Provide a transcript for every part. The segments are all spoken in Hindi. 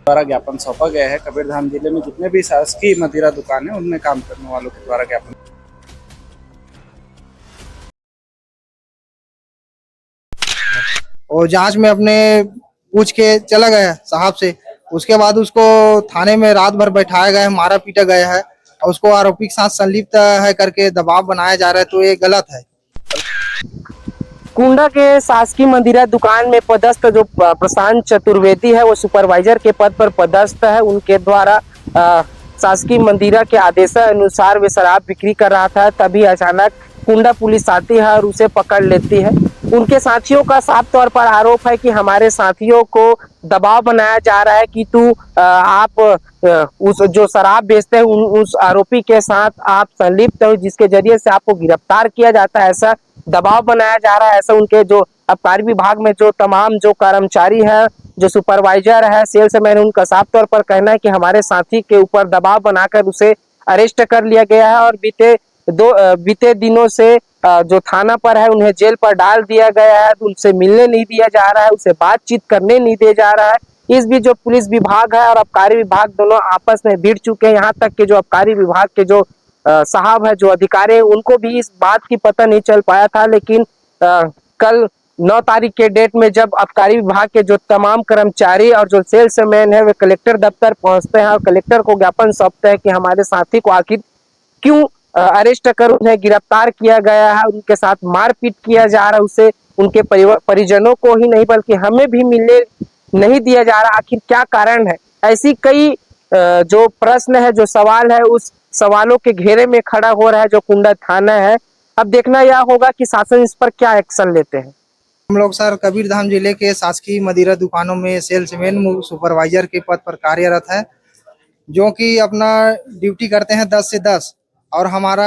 द्वारा ज्ञापन सौंपा गया है। कबीरधाम जिले में जितने भी शासकीय मदिरा दुकान है उनमें काम करने वालों के द्वारा ज्ञापन। और जांच में अपने पूछ के चला गया साहब से। उसके बाद उसको थाने में रात भर बैठाया गया है, मारा पीटा गया है और उसको आरोपी के साथ संलिप्त है करके दबाव बनाया जा रहा है, तो ये गलत है। कुंडा के शासकीय मंदिरा दुकान में पदस्थ जो प्रशांत चतुर्वेदी है वो सुपरवाइजर के पद पर पदस्थ है। उनके द्वारा शासकीय मंदिरा के आदेशानुसार वे शराब बिक्री कर रहा था, तभी अचानक कुंडा पुलिस आती है और उसे पकड़ लेती है। उनके साथियों का साफ तौर पर आरोप है कि हमारे साथियों को दबाव बनाया जा रहा है कि आप उस जो शराब बेचते हैं उस आरोपी के साथ आप संलिप्त हो, जिसके जरिए से आपको गिरफ्तार किया जाता है, ऐसा दबाव बनाया जा रहा है। ऐसा उनके जो आबकारी विभाग में जो तमाम जो कर्मचारी है, जो सुपरवाइजर है, सेल्समैन, उनका साफ तौर पर कहना है कि हमारे साथी के ऊपर दबाव बनाकर उसे अरेस्ट कर लिया गया है और बीते दिनों से जो थाना पर है उन्हें जेल पर डाल दिया गया है। उनसे मिलने नहीं दिया जा रहा है, उसे बातचीत करने नहीं दिया जा रहा है। इस बीच जो पुलिस विभाग है और आबकारी विभाग दोनों आपस में भिड़ चुके हैं। यहाँ तक कि जो आबकारी विभाग के जो साहब है, जो अधिकारी है, उनको भी इस बात की पता नहीं चल पाया था। लेकिन कल 9 तारीख के डेट में जब आबकारी विभाग के जो तमाम कर्मचारी और जो सेल्समैन है वे कलेक्टर दफ्तर पहुंचते हैं और कलेक्टर को ज्ञापन सौंपते हैं कि हमारे साथी को आखिर क्यों अरेस्ट कर उन्हें गिरफ्तार किया गया है, उनके साथ मारपीट किया जा रहा है, उसे उनके परिजनों को ही नहीं बल्कि हमें भी मिलने नहीं दिया जा रहा, आखिर क्या कारण है। ऐसी कई जो प्रश्न है, जो सवाल है, उस सवालों के घेरे में खड़ा हो रहा है जो कुंडा थाना है। अब देखना यह होगा कि शासन इस पर क्या एक्शन लेते हैं। हम लोग सर कबीरधाम जिले के शासकीय मदिरा दुकानों में सेल्समैन सुपरवाइजर के पद पर कार्यरत है, जो कि अपना ड्यूटी करते हैं 10 से 10 और हमारा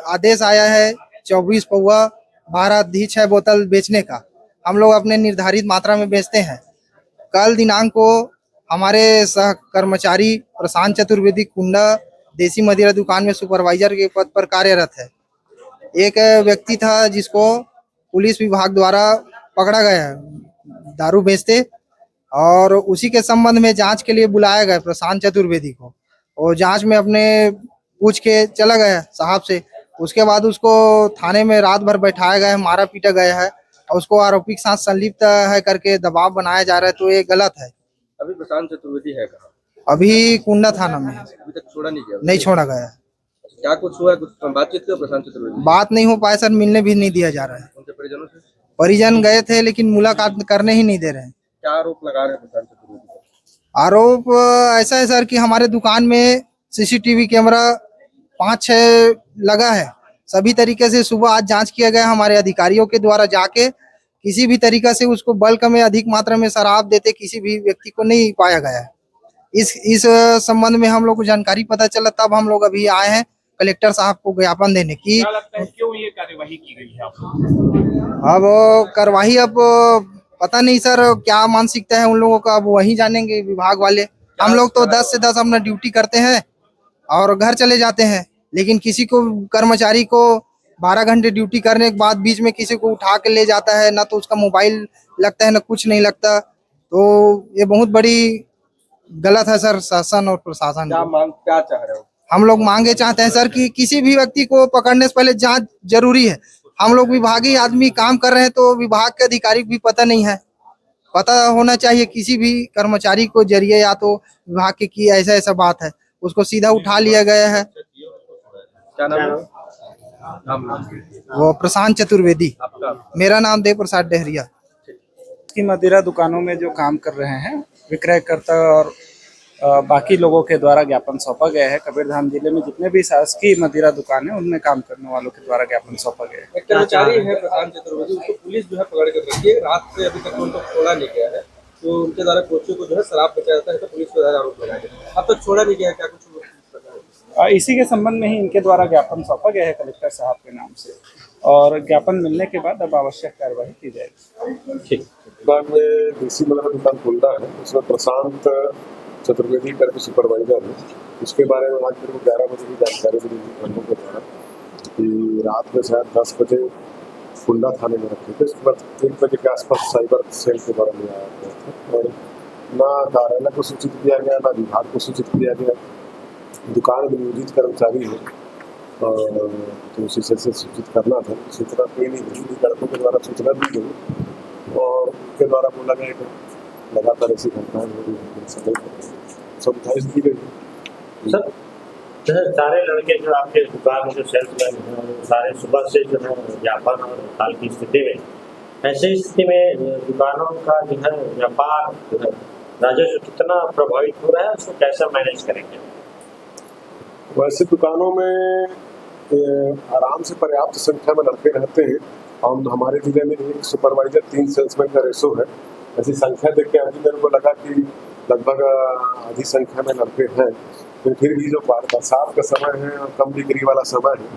आदेश आया है 24 पौवा 12 बोतल बेचने का। हम लोग अपने निर्धारित मात्रा में बेचते हैं। कल दिनांक को हमारे सह कर्मचारी प्रशांत चतुर्वेदी कुंडा देसी मदिरा दुकान में सुपरवाइजर के पद पर कार्यरत है। एक व्यक्ति था जिसको पुलिस विभाग द्वारा पकड़ा गया है दारू बेचते, और उसी के संबंध में जांच के लिए बुलाया गया प्रशांत चतुर्वेदी को। और जांच में अपने पूछ के चला गया साहब से। उसके बाद उसको थाने में रात भर बैठाया गया है, मारा पीटा गया है और उसको आरोपी के साथ संलिप्त है करके दबाव बनाया जा रहा है, तो ये गलत है। अभी प्रशांत चतुर्वेदी है कहाँ? अभी कुंडा थाना में है। अभी तक छोड़ा नहीं गया? नहीं छोड़ा गया है। क्या कुछ हुआ है? कुछ बातचीत कर प्रशांत चतुर्वेदी? बात नहीं हो पाया सर, मिलने भी नहीं दिया जा रहा है। उनके परिजनों से? परिजन गए थे लेकिन मुलाकात करने ही नहीं दे रहे हैं। क्या आरोप लगा रहे हैं प्रशांत चतुर्वेदी पर? आरोप ऐसा है सर कि हमारे दुकान में सीसीटीवी कैमरा 5-6 लगा है। सभी तरीके से सुबह आज जांच किया गया हमारे अधिकारियों के द्वारा, जाके किसी भी तरीका से उसको बल्क में अधिक मात्रा में शराब देते किसी भी व्यक्ति को नहीं पाया गया है। इस संबंध में हम लोग को जानकारी पता चला, तब हम लोग अभी आए हैं कलेक्टर साहब को ज्ञापन देने की। क्या लगता है क्यों ये कार्यवाही की गई है आप? अब कार्रवाई अब पता नहीं सर, क्या मानसिकता है उन लोगों का, अब वही जानेंगे विभाग वाले। हम लोग तो 10 से 10 अपना ड्यूटी करते हैं और घर चले जाते हैं, लेकिन किसी को कर्मचारी को 12 घंटे ड्यूटी करने के बाद बीच में किसी को उठा के ले जाता है, ना तो उसका मोबाइल लगता है ना कुछ नहीं लगता, तो ये बहुत बड़ी गलत है सर शासन और प्रशासन। क्या चाह रहे हो? हम लोग मांगे चाहते हैं सर कि किसी भी व्यक्ति को पकड़ने से पहले जांच जरूरी है। हम लोग विभागीय आदमी काम कर रहे हैं, तो विभाग के अधिकारी भी पता नहीं है, पता होना चाहिए किसी भी कर्मचारी को जरिए, या तो विभाग के की ऐसा ऐसा बात है, उसको सीधा उठा लिया गया है। क्या नाम है? वो प्रशांत चतुर्वेदी। आपका? मेरा नाम देव प्रसाद डेहरिया। की मदिरा दुकानों में जो काम कर रहे हैं विक्रयकर्ता और बाकी लोगों के द्वारा ज्ञापन सौंपा गया है। कबीरधाम जिले में जितने भी शासकीय मदिरा दुकान है उनमें काम करने वालों के द्वारा ज्ञापन सौंपा गया है। एक कर्मचारी है प्रशांत चतुर्वेदी, उसको पुलिस जो है पकड़ कर रखी है। रात से अभी तक उनको छोड़ा नहीं गया है, तो उनके द्वारा कोचियों को जो है शराब बेचा जाता है, तो पुलिस को आरोप लगाया गया। अब तक छोड़ा नहीं गया, क्या कुछ इसी के संबंध में ही इनके द्वारा ज्ञापन सौंपा गया है कलेक्टर साहब के नाम से, और ज्ञापन मिलने के बाद अब आवश्यक कार्यवाही की जाएगी। ठीक। दुकान में देसी मदिरा दुकान खुलता है, उसमें प्रशांत चतुर्वेदी करके सुपरवाइजर है। उसके बारे में आज मेरे को 11 बजे की जानकारी मिली लोगों के द्वारा कि रात में शायद 10 बजे कुंडा थाने में रखे थे। उसके बाद 3 बजे के आसपास साइबर सेल के द्वारा ले आया गया था और ना कार्यालय को सूचित किया गया, ना विभाग को सूचित किया गया। दुकान में नियोजित कर्मचारी है तो उसी से सूचित करना था, सूचना कोई नहीं मिली। लड़कों के द्वारा सूचना दी गई और उनके द्वारा बोला गया कि लगातार ऐसी घटनाएं हो रही है, समझाइश दी गई। सर जो है सारे लड़के जो आपके दुकान में जो सेल्समैन हैं वो सारे सुबह से जो है व्यापार और हड़ताल की स्थिति में, ऐसी स्थिति में दुकानों का जो है व्यापार जो है राजस्व कितना प्रभावित हो रहा है, उसको कैसे मैनेज करेंगे? वैसे दुकानों में आराम से पर्याप्त संख्या में लड़के रहते हैं। हम हमारे जिले में एक सुपरवाइजर 3 सेल्समैन का रेशो है। ऐसी संख्या देख के अभी मेरे को लगा कि लगभग आधी संख्या में लड़के हैं, लेकिन फिर भी जो बरसात का समय है और कम बिक्री वाला समय है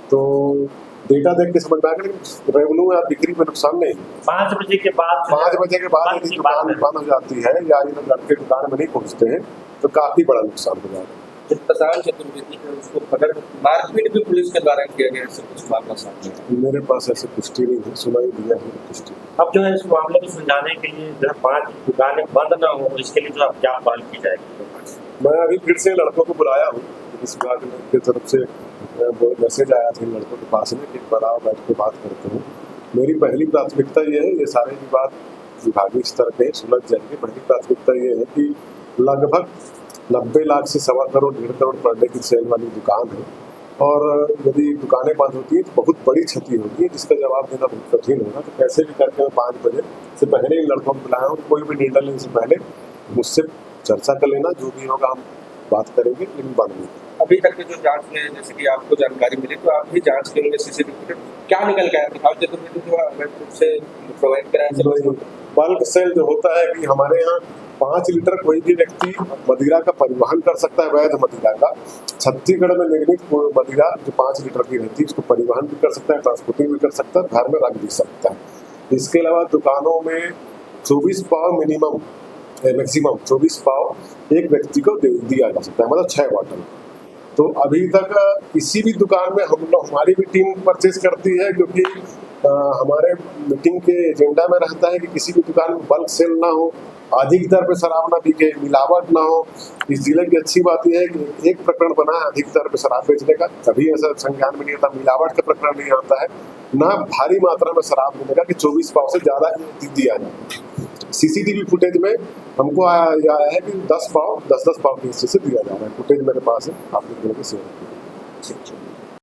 तो डेटा देख के समझ में आ गया कि रेवेन्यू या बिक्री में नुकसान नहीं। 5 बजे के बाद 5 बजे के बाद यदि दुकान बंद हो जाती है या यदि लड़के दुकान में नहीं पहुँचते हैं तो काफ़ी बड़ा नुकसान हो जाएगा। जो प्रशांत चतुर्वेदी है उसको पकड़ मारपीट भी पुलिस के द्वारा किया गया, ऐसे कुछ मामला सामने आया। मेरे पास ऐसे पुष्टि नहीं है, सुनाई दिया है पुष्टि। अब जो है इस मामले को सुलझाने के लिए जो है 5 दुकानें बंद ना हो, इसके लिए जो अब क्या पहल की जाएगी? मैं अभी फिर से लड़कों को बुलाया हूँ, पुलिस विभाग की तरफ से मैसेज आया था इन लड़कों के पास में कि एक बार आओ बैठ के बात करते हैं। मेरी पहली प्राथमिकता ये है, ये सारे विवाद विभागीय स्तर पे सुलझ जाएंगे। पहली प्राथमिकता ये है कि लगभग 90 लाख से 1.25 करोड़ 1.5 करोड़ पर डे की सेल वाली दुकान है और यदि दुकानें बंद होती हैं तो बहुत बड़ी क्षति होगी जिसका जवाब देना बहुत कठिन होगा। तो कैसे भी करके मैं 5 बजे से पहले इन लड़कों को बुलाया हूँ, कोई भी निर्णय लेने से पहले मुझसे चर्चा कर लेना, जो भी होगा हम बात करेंगे, लेकिन बंद नहीं। अभी तक के जो जांच में जैसे कि आपको जानकारी मिली तो आप भी जांच करेंगे सीसीटीवी फुटेज क्या निकल के आया? प्रशांत चतुर्वेदी जो अवैध रूप से प्रोवाइड कराया बल्क सेल जो होता है कि हमारे यहाँ 5 लीटर कोई भी व्यक्ति मदिरा का परिवहन कर सकता है, वैध मदिरा का। छत्तीसगढ़ में निर्मित मदिरा जो 5 लीटर की रहती है उसको परिवहन भी कर सकता है, ट्रांसपोर्टिंग भी कर सकता है, घर में रख भी सकता है। इसके अलावा दुकानों में 24 पाव मिनिमम मैक्सिमम 24 पाव एक व्यक्ति को दिया जा सकता है, मतलब 6 बॉटल। तो अभी तक किसी भी दुकान में हमारी भी टीम परचेज करती है, क्योंकि हमारे मीटिंग के एजेंडा में रहता है कि किसी भी दुकान में बल्क सेल ना हो, अधिक दर पे शराब ना बिके, मिलावट ना हो। इस जिले की अच्छी बात यह है कि एक प्रकरण बना है अधिक दर पे शराब बेचने का, कभी ऐसा संज्ञान में नहीं आता। मिलावट का प्रकरण नहीं आता है, ना भारी मात्रा में शराब मिलेगा कि 24 पाव से ज़्यादा दिया जाए। सीसीटीवी फुटेज में हमको आया है कि 10 पाव 10 पाव के हिस्से से दिया जा रहा है। फुटेज मेरे पास है, आप लोगों को शेयर